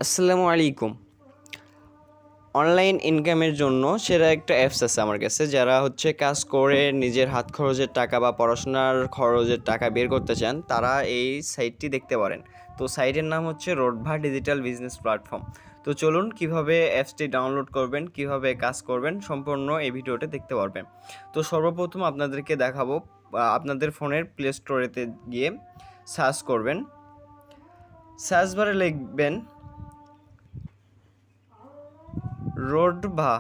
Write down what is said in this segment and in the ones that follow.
আসসালামু আলাইকুম। অনলাইন ইনকামের জন্য সেরা একটা অ্যাপস আছে আমার কাছে, যারা হচ্ছে কাজ করে নিজের হাত খরচের টাকা বা পড়াশোনার খরচের টাকা বের করতে চান, তারা এই সাইটটি দেখতে পারেন। তো সাইটের নাম হচ্ছে রোডভা ডিজিটাল বিজনেস প্ল্যাটফর্ম। তো চলুন কিভাবে অ্যাপসটি ডাউনলোড করবেন, কিভাবে কাজ করবেন, সম্পূর্ণ এই ভিডিওতে দেখতে পারবেন। তো সর্বপ্রথম আপনাদেরকে দেখাবো, আপনাদের ফোনের প্লে স্টোরেতে গিয়ে সার্চ করবেন। সার্চ বারে লিখবেন রোডভা,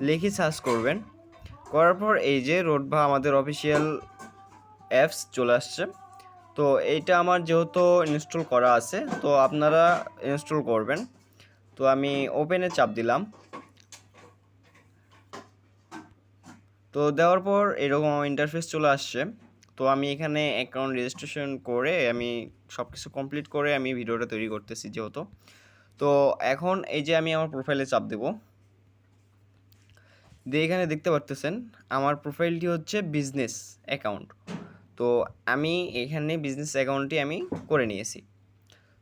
লিখে সার্চ করবেন। করার পর এই যে রোডভা আমাদের অফিসিয়াল অ্যাপস চলে আসছে। তো এইটা আমার যেহেতু ইনস্টল করা আছে, তো আপনারা ইনস্টল করবেন। তো আমি ওপেনে চাপ দিলাম। তো দেওয়ার পর এরকম ইন্টারফেস চলে আসছে। তো আমি এখানে অ্যাকাউন্ট রেজিস্ট্রেশন করে আমি সব কিছু কমপ্লিট করে আমি ভিডিওটা তৈরি করতেছি যেহেতু। তো এখন এই যে আমি আমার প্রোফাইলে চাপ দেব দিয়ে এখানে দেখতে পারতেছেন আমার প্রোফাইলটি হচ্ছে বিজনেস অ্যাকাউন্ট। তো আমি এখানে বিজনেস অ্যাকাউন্টটি আমি করে নিয়েছি।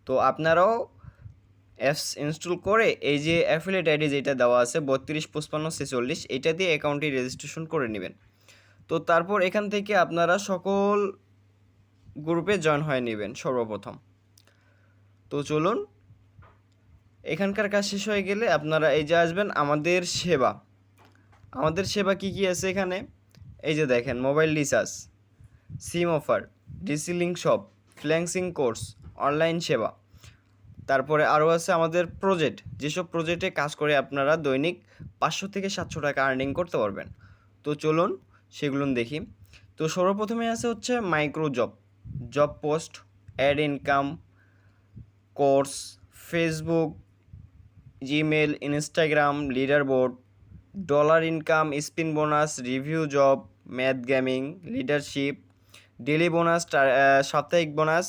তো আপনারাও অ্যাপস ইনস্টল করে এই যে অ্যাফিলিয়েট আইডি যেটা দেওয়া আছে 325546, এইটা দিয়ে অ্যাকাউন্টটি রেজিস্ট্রেশন করে নেবেন। তো তারপর এখান থেকে আপনারা সকল গ্রুপে জয়েন হয়ে নেবেন সর্বপ্রথম। তো চলুন, এখানকার কাজ শেষ হয়ে গেলে আপনারা এই যে আসবেন আমাদের সেবা। আমাদের সেবা কি কি আছে এখানে, এই যে দেখেন mobile recharge, SIM offer, DC link shop, freelancing course, online সেবা। তারপরে আরও আছে আমাদের প্রজেক্ট, যেসব প্রজেক্টে কাজ করে আপনারা দৈনিক 500 থেকে 700 টাকা আর্নিং করতে পারবেন। তো চলুন সেগুলো দেখি। তো সর্বপ্রথমে আছে হচ্ছে micro job, job post, ad income, course, Facebook, Gmail, Instagram, leader board, dollar income, spin bonus, review job, math gaming, leadership, daily bonus, সাপ্তাহিক বোনাস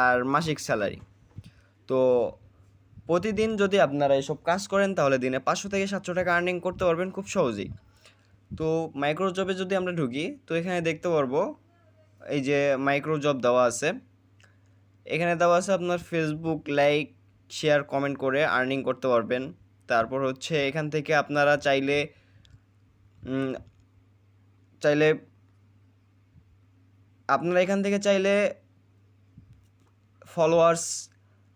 আর মাসিক স্যালারি। তো প্রতিদিন যদি আপনারা এসব কাজ করেন তাহলে দিনে 500 থেকে 700 টাকা আর্নিং করতে পারবেন খুব সহজেই। তো মাইক্রো জবে যদি আমরা ঢুকি তো এখানে দেখতে পারবো এই যে মাইক্রো জব দেওয়া আছে। এখানে দেওয়া আছে আপনার ফেসবুক লাইক, শেয়ার, কমেন্ট করে আর্নিং করতে পারবেন। তারপর হচ্ছে এখান থেকে আপনারা চাইলে উম, চাইলে আপনারা এখান থেকে চাইলে ফলোয়ার্স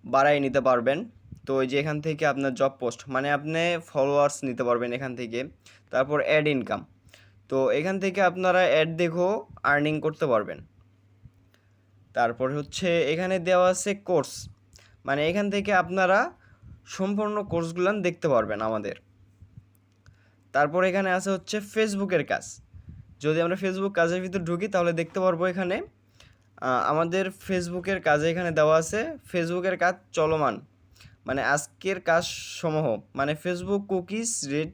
বাড়াই নিতে পারবেন। তো এই যে এখান থেকে আপনার জব পোস্ট মানে আপনি ফলোয়ার্স নিতে পারবেন এখান থেকে। তারপর অ্যাড ইনকাম, তো এখান থেকে আপনারা অ্যাড দেখেও আর্নিং করতে পারবেন। তারপর হচ্ছে এখানে দেওয়া আছে কোর্স, মানে এখান থেকে আপনারা সম্পূর্ণ কোর্সগুলো দেখতে পারবেন আমাদের। তারপর এখানে আছে হচ্ছে ফেসবুকের কাজ, যদি আমরা ফেসবুক কাজের ভিতর ঢুকি তাহলে দেখতে পারবো এখানে আমাদের ফেসবুকের কাজে এখানে দেওয়া আছে ফেসবুকের কাজ চলমান, মানে আজকের কাজ সমূহ, মানে ফেসবুক কুকিজ রেট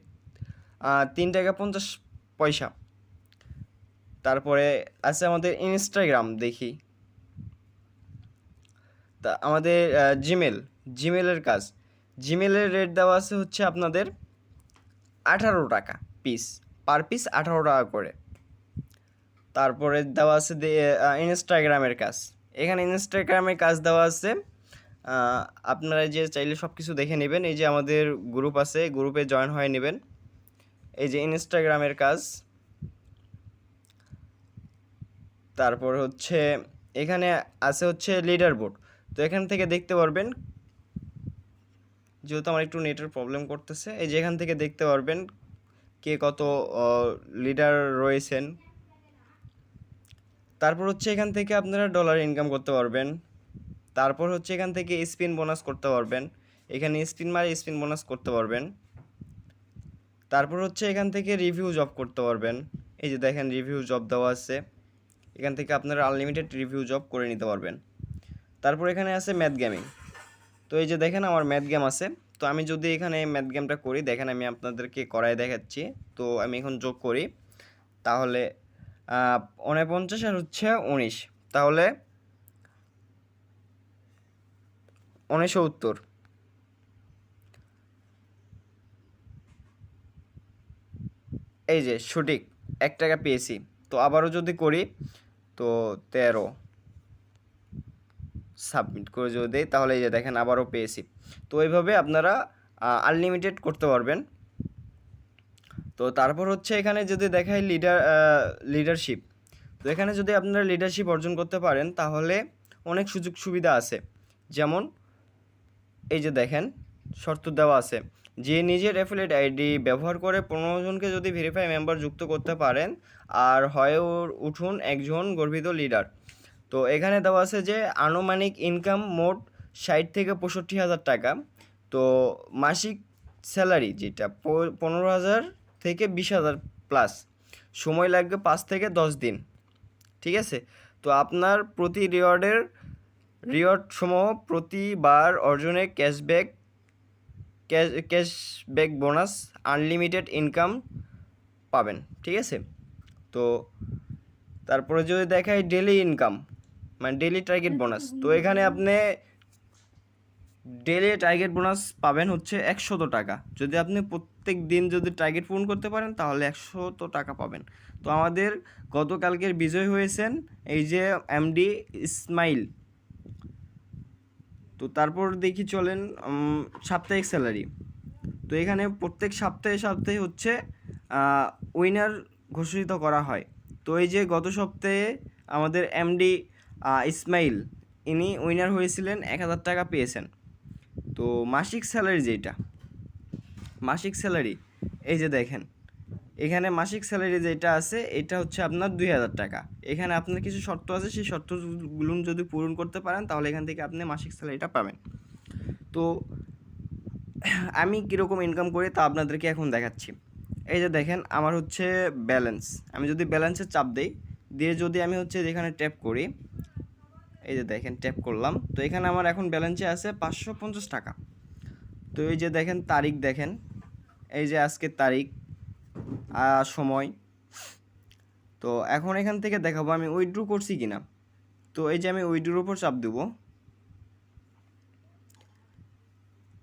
3 টাকা 50 পয়সা। তারপরে আছে আমাদের ইনস্টাগ্রাম দেখি, তা আমাদের জিমেলের কাজ, জিমেলের রেট দেওয়া আছে হচ্ছে আপনাদের 18 টাকা পিস, পার পিস 18 টাকা করে। তারপরে দেওয়া আছে ইনস্টাগ্রামের কাজ, এখানে ইনস্টাগ্রামের কাজ দেওয়া আছে। আপনারা যে চাইলে সব কিছু দেখে নেবেন, এই যে আমাদের গ্রুপ আছে, গ্রুপে জয়েন হয়ে নেবেন। এই যে ইনস্টাগ্রামের কাজ। তারপর হচ্ছে এখানে আছে হচ্ছে লিডার বোর্ড, তো এখান থেকে দেখতে পারবেন, যেহেতু আমার একটু নেটের প্রবলেম করতেছে, এই যে এখান থেকে দেখতে পারবেন কে কত লিডার রয়েছেন। তারপর হচ্ছে এখান থেকে আপনারা ডলার ইনকাম করতে পারবেন। তারপর হচ্ছে এখান থেকে স্পিন বোনাস করতে পারবেন, এখানে স্পিন মারে স্পিন বোনাস করতে পারবেন। তারপর হচ্ছে এখান থেকে রিভিউ জব করতে পারবেন, এই যে দেখেন রিভিউ জব দেওয়া আছে, এখান থেকে আপনারা আনলিমিটেড রিভিউ জব করে নিতে পারবেন। তারপর এখানে আছে ম্যাথ গেমিং, তো এই যে দেখেন আমার ম্যাথ গেম আছে। তো আমি যদি এখানে ম্যাথ গেমটা করি, দেখেন আমি আপনাদেরকে করায় দেখাচ্ছি। তো আমি এখন যোগ করি, তাহলে 49 আর হচ্ছে 19, তাহলে 69। এই যে সঠিক 1 টাকা পেয়েছি। তো আবারও যদি করি তো 13, সাবমিট করে যদি দেই তাহলে এই যে দেখেন আবারও পেয়েছি। তো এইভাবে আপনারা আনলিমিটেড করতে পারবেন। তো তারপর হচ্ছে এখানে যদি দেখায় লিডারশিপ, তো এখানে যদি আপনারা লিডারশিপ অর্জন করতে পারেন তাহলে অনেক সুযোগ সুবিধা আছে। যেমন এই যে দেখেন শর্ত দেওয়া আছে যে নিজের অ্যাফিলিয়েট আইডি ব্যবহার করে 15 জনকে যদি ভেরিফাই মেম্বার যুক্ত করতে পারেন আর হয়ে উঠুন একজন গর্বিত লিডার। তো এখানে দেওয়া আছে যে আনুমানিক ইনকাম মোট 60 থেকে 65,000 টাকা। তো মাসিক স্যালারি যেটা 15,000 থেকে 20,000 প্লাস, সময় লাগবে 5 থেকে 10 দিন। ঠিক আছে। তো আপনার প্রতি রিওয়ার্ড সমূহ প্রতিবার অর্জনে ক্যাশব্যাক বোনাস, আনলিমিটেড ইনকাম পাবেন। ঠিক আছে। তো তারপরে যদি দেখাই ডেলি ইনকাম মানে ডেলি টার্গেট বোনাস, তো এখানে আপনি ডেলি টার্গেট বোনাস পাবেন হচ্ছে 100 টাকা। যদি আপনি প্রত্যেক দিন যদি টার্গেট পূরণ করতে পারেন তাহলে 100 টাকা পাবেন। তো আমাদের গতকালকের বিজয় হয়েছেন এই যে এমডি ইসমাইল। তো তারপর দেখি চলেন সাপ্তাহিক স্যালারি। তো এখানে প্রত্যেক সপ্তাহে হচ্ছে উইনার ঘোষিত করা হয়। তো এই যে গত সপ্তাহে আমাদের এমডি ইসমাইল ইনি উইনার হয়েছিলেন, 1000 টাকা পেয়েছেন। তো মাসিক স্যালারি এই যে দেখেন এখানে মাসিক স্যালারি যেটা আছে এটা হচ্ছে আপনার 2000 টাকা। এখানে আপনার কিছু শর্ত আছে, সেই শর্তগুলো যদি পূরণ করতে পারেন তাহলে এখান থেকে আপনি মাসিক স্যালারিটা পাবেন। তো আমি কীরকম ইনকাম করি তা আপনাদেরকে এখন দেখাচ্ছি। এই যে দেখেন আমার হচ্ছে ব্যালেন্স, আমি যদি ব্যালেন্সে চাপ দিই দিয়ে যদি আমি হচ্ছে যেখানে ট্যাপ করি, এই যে দেখেন ট্যাপ করলাম, তো এখানে আমার এখন ব্যালেন্সে আছে 550 টাকা। তো এই যে দেখেন তারিখ, দেখেন এই যে আজকের তারিখ সময়। তো এখন এখান থেকে দেখাবো আমি উইথড্র করছি কিনা। তো এই যে আমি উইথড্রোর উপর চাপ দেব,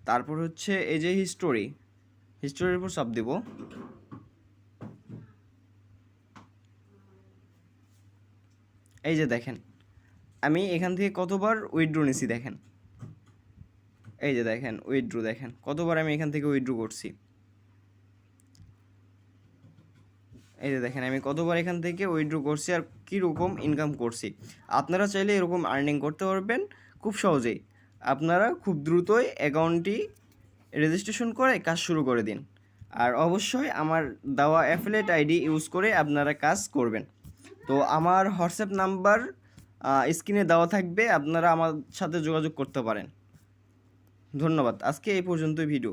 তারপর হচ্ছে এই যে হিস্টোরির উপর চাপ দেব। এই যে দেখেন আমি এখান থেকে কতবার উইথড্র নিছি, দেখেন এই যে দেখেন উইথড্র, দেখেন কতবার আমি এখান থেকে উইথড্র করছি। এই যে দেখেন আমি কতবার এখান থেকে উইথড্র করছি আর কীরকম ইনকাম করছি। আপনারা চাইলে এরকম আর্নিং করতে পারবেন খুব সহজেই। আপনারা খুব দ্রুতই অ্যাকাউন্টটি রেজিস্ট্রেশন করে কাজ শুরু করে দিন। আর অবশ্যই আমার দেওয়া অ্যাফিলিয়েট আইডি ইউজ করে আপনারা কাজ করবেন। তো আমার হোয়াটসঅ্যাপ নাম্বার স্ক্রিনে দেওয়া থাকবে, আপনারা আমার সাথে যোগাযোগ করতে পারেন। ধন্যবাদ। আজকে এই পর্যন্তই ভিডিও।